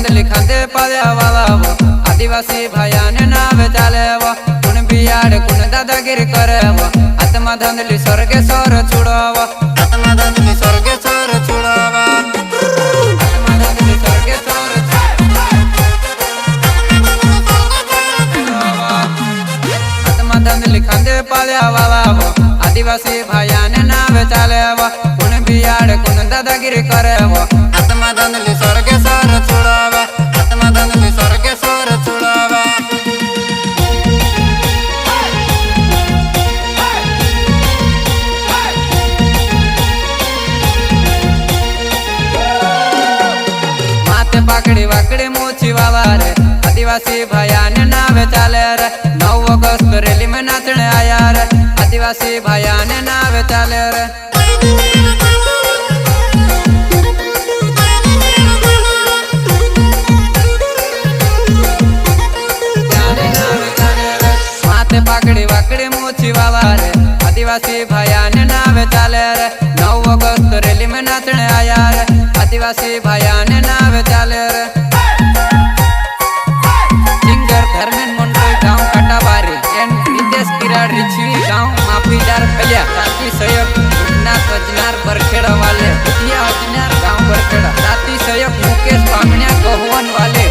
धंधली खांदे पाव्या वालावो आदिवासी भायाने नावे चालेवो कुण बियाड कुण दादागिरी करेवो आत्मा धंधली स्वर्गे सोर छुड़ावो आत्मा धंधली स्वर्गे सोर छुड़ावो आत्मा धंधली स्वर्गे सोर छुड़ावो आत्मा धंधली खांदे पाव्या वालावो आदिवासी भायाने नावे चालेवो कुण बियाड कुण दादागिरी करेवो आत्मा धंधली स्वर्गे सोर छुड़ावो आत्मा धंधली स्वर्गे सोर छुड़ावो माथे पाकड़ी वाकड़ी मोची वाला रे आदिवासी भायाने नावे चाले रे 9 अगस्त रैली में नाचने आया रे आदिवासी भायाने नावे चाले रे पाकड़ी वाकड़ी मोची वाला रे आदिवासी भायाने नावे चाले रे 9 अगस्त रैली में नाचने आया रे आदिवासी भायाने नावे चाले रे सिंगर धर्मेंद्र मंडल गांव कटाबारी एंड नितेश किराड़ रिछवी गांव माफीदार पलिया साथी सहयोग नाथ वजनार बरखेड़ा वाले भुटिया वजनार गांव बरखेड़ा साथी सहयोग मुकेश पामनिया गहुवन वाले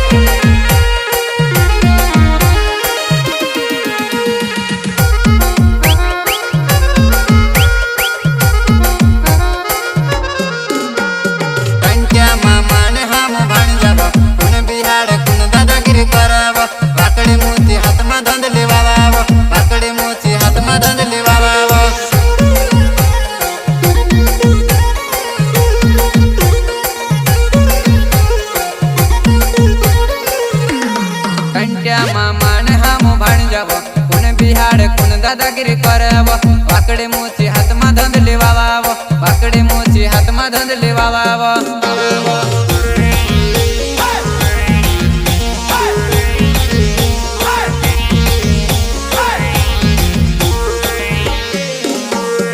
दादागिरी करेवो वाकड़ी मोची हाथ में धंधली वालावो वाकड़ी मोची हाथ में धंधली वालावो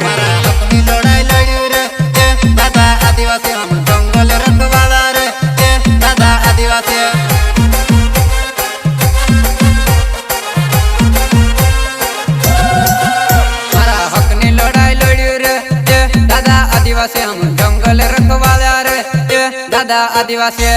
मारा अपनी लड़ाई लड़ी रे दादा आदिवासी हम जंगल रखवाला रे दादा आदिवासी हम जंगल रखवाला रे दादा आदिवासी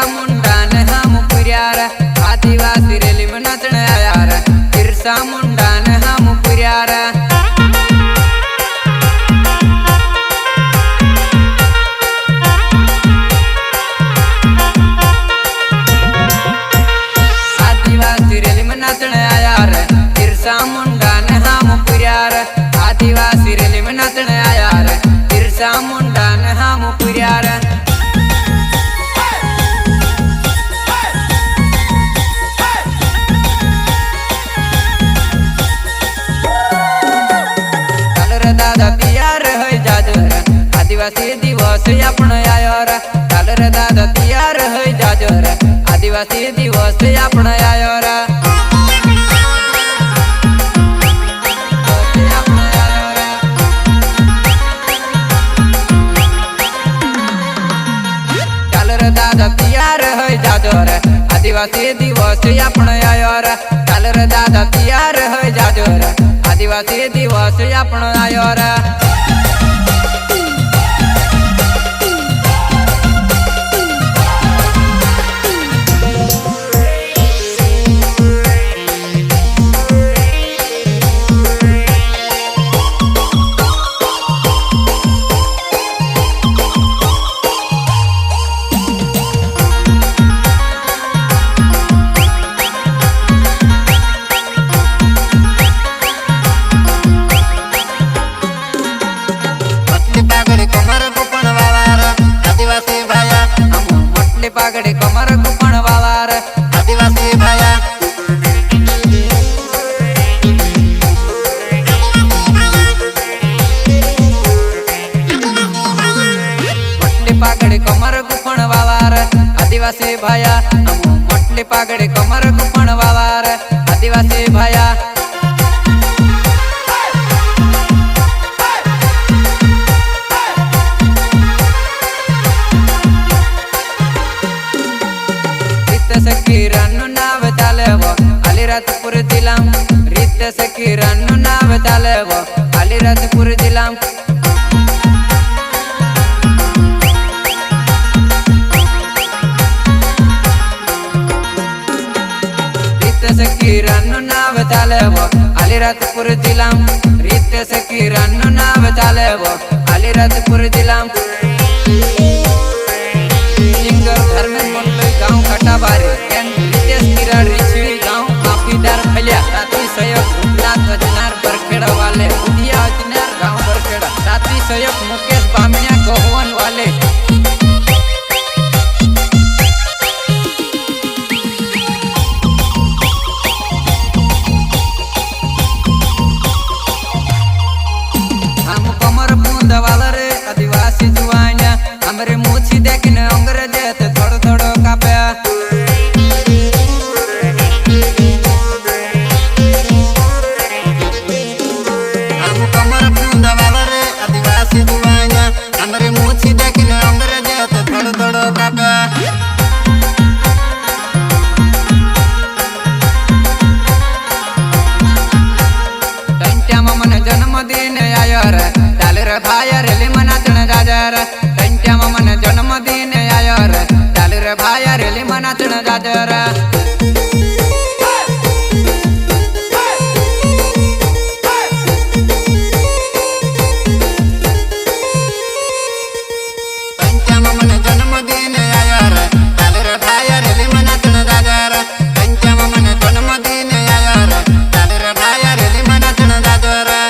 मुंडा ने हम पुरियार आदिवासी रैली में नाचने आया रे बिरसा मुंडा ने हम पुरियार आदिवासी रैली में नाचने आया रे बिरसा मुंडा ने हम पुरियार आदिवासी रैली में नाचने आया रे बिरसा मुंडा ने हम पुरियार आदिवासी दिवस आपण आयो रे चाल रे दादा तैयार होई जाजो रे आदिवासी दिवस आपण आयो रे चाल रे दादा तैयार होई जाजो रे आदिवासी दिवस आपण आयो रे चाल रे दादा तैयार होई जाजो रे आदिवासी दिवस आपण आयो रे आदिवासी भाया मोटली पागड़ी कमर कुपण वाला रे आदिवासी भाया किरण नाव चालेव अलीराजपुर जिल्हा रितेश किरण नाव चालेव अलीराजपुर जिल्हा रितेश किरण नाव चालेव अलीराजपुर जिल्हा रितेश किरण नाव चालेव अलीराजपुर जिल्हा सिंगर धर्मेंद्र मोटले गाँव खटाबारे रितेश किरण रिछवी गाँव माफीदार फैलिया साथी सहयोग भूतनाथ अजनार बरखेड़ा वाले बुधिया अजनार गाँव बरखेड़ा साथी सहयोग मुकेश बामणिया गहवन वाले हम कमर बूंद वाला रे आदिवासी जुआना हमरे मूछी देखने अंग्रेज थोड़ो थोड़ो कापे हम कमर बूंद वाला रे आदिवासी जुआना हमरे मूछी देखने अंग्रेज थोड़ो थोड़ो कापे जन्मदिन आयो रे डाल रे भाई रेली मनाचण जाजा रे मन जन्मदिन आयो रे डाल रे भाई रेली मनाचण जाजा रे मन जन्मदिन आयो रे डाल रे भाई रेली मनाचण जाजा रे मन जन्मदिन आयो रे डाल रे भाई रेली मनाचण जाजा रे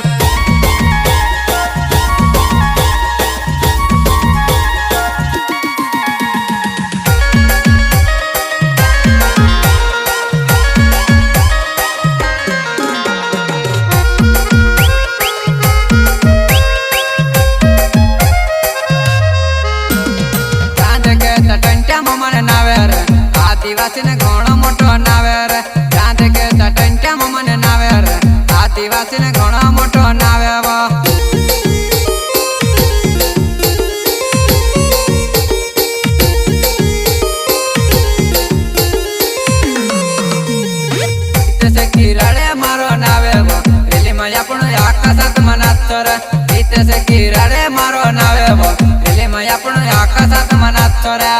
आदिवासी ने घणो मोटो नावे रे चांद के टंट्या ममन नावे रे आदिवासी ने घणो मोटो नावे वो इतसे किराडे मारो नावे वो रेली में आपण आकाशात मनात रे इतसे किराडे मारो नावे वो रेली में आपण आकाशात मनात रे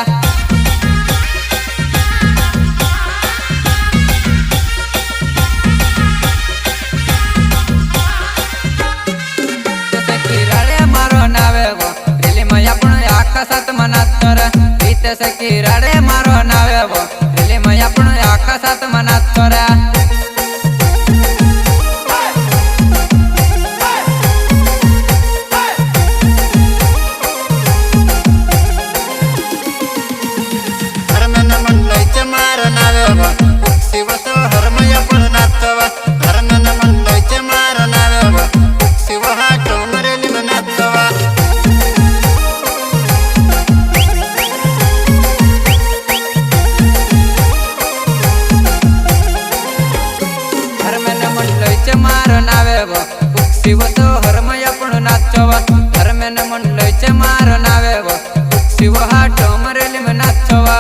आकाशात मनात रे रितेश किरण मारो नावे वो रेली में आपण आकाशात मनात रे धर्मेंद्र मंडळीचे मार नावे वो शिवतो हरमय पण नाचवा धर्मेंद्र मंडळीचे मार नावे वो शिव हा टोमरेली नाचवा मार नावे वो शिव तो हरमय पण नाचवा धर्मेंद्र मंडळीचे मार नावे वो शिव हा टोमरेली में नाचवा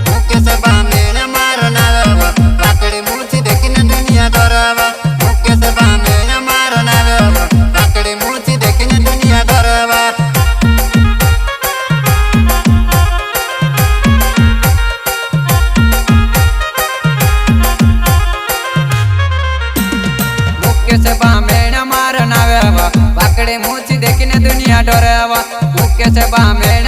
मुकेश बामणे मार नावे वो पाकड़ी मूछी देखने दुनिया डरावा मुकेश बामणे मार नावे वो पाकड़ी मूछी देखने दुनिया डरावा बामणे मार नावे वो पाकड़ी मूछी देखने दुनिया डरावा मुकेश बामणे